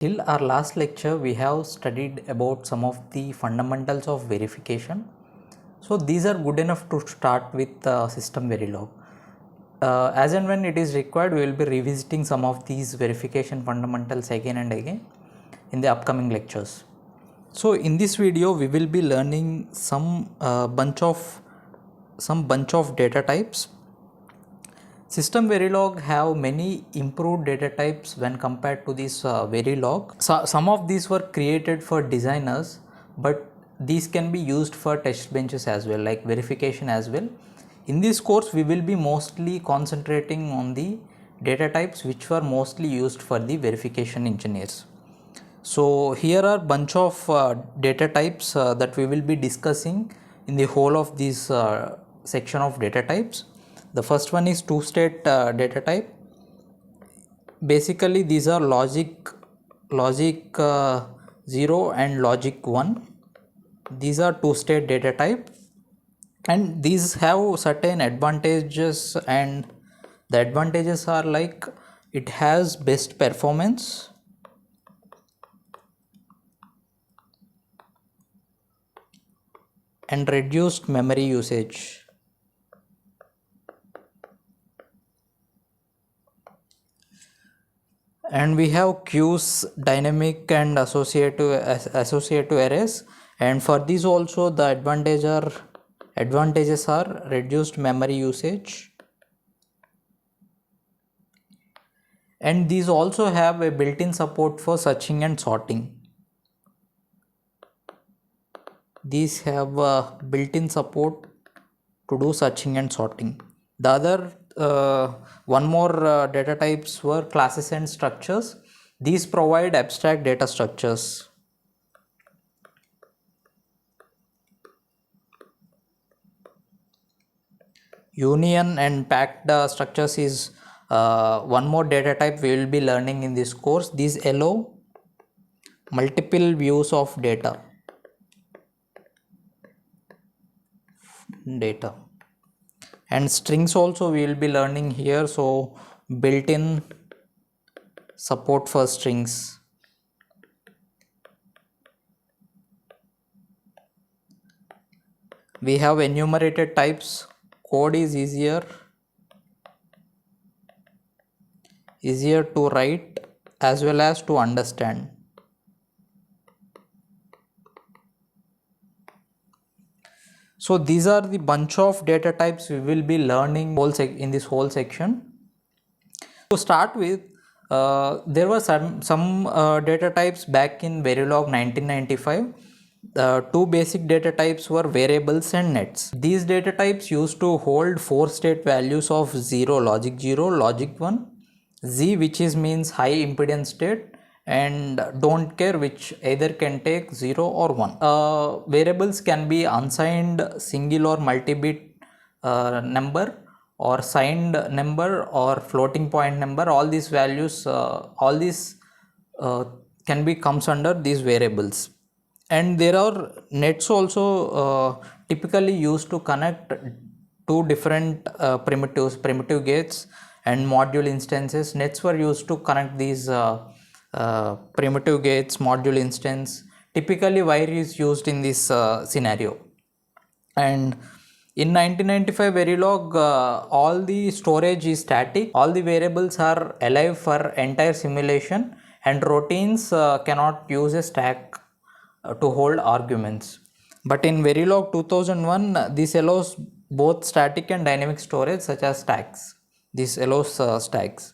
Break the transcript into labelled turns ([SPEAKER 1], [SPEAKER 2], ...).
[SPEAKER 1] Till our last lecture, we have studied about some of the fundamentals of verification. So these are good enough to start with system verilog. As and when it is required, we will be revisiting some of these verification fundamentals again and again in the upcoming lectures. So in this video, we will be learning some bunch of data types. System Verilog have many improved data types when compared to this Verilog. So, some of these were created for designers, but these can be used for test benches as well, like verification as well. In this course, we will be mostly concentrating on the data types which were mostly used for the verification engineers. So here are bunch of data types that we will be discussing in the whole of this section of data types. The first one is two-state data type. Basically, these are logic 0 and logic 1. These are two-state data type, and these have certain advantages, and the advantages are like it has best performance, and reduced memory usage. And we have queues, dynamic and associative arrays, and for these also the advantages are reduced memory usage, and these also have a built-in support for searching and sorting. These have built-in support to do searching and sorting. The other one more data types were classes and structures. These provide abstract data structures. Union and packed structures is one more data type we will be learning in this course. These allow multiple views of data. And strings also we will be learning here, so built-in support for strings. We have enumerated types. Code is easier to write as well as to understand. So these are the bunch of data types we will be learning in this whole section. To start with, there were some data types back in Verilog 1995. Two basic data types were variables and nets. These data types used to hold 4 state values of logic 0, logic 1, Z, which means high impedance state, and don't care, which either can take 0 or 1. Variables can be unsigned single or multi-bit number, or signed number, or floating point number. All these values, can be comes under these variables. And there are nets also typically used to connect two different primitive gates and module instances. Nets were used to connect these primitive gates, module instance. Typically wire is used in this scenario. And in 1995 Verilog, all the storage is static, all the variables are alive for entire simulation, and routines cannot use a stack to hold arguments. But in Verilog 2001, this allows both static and dynamic storage such as stacks. This allows stacks.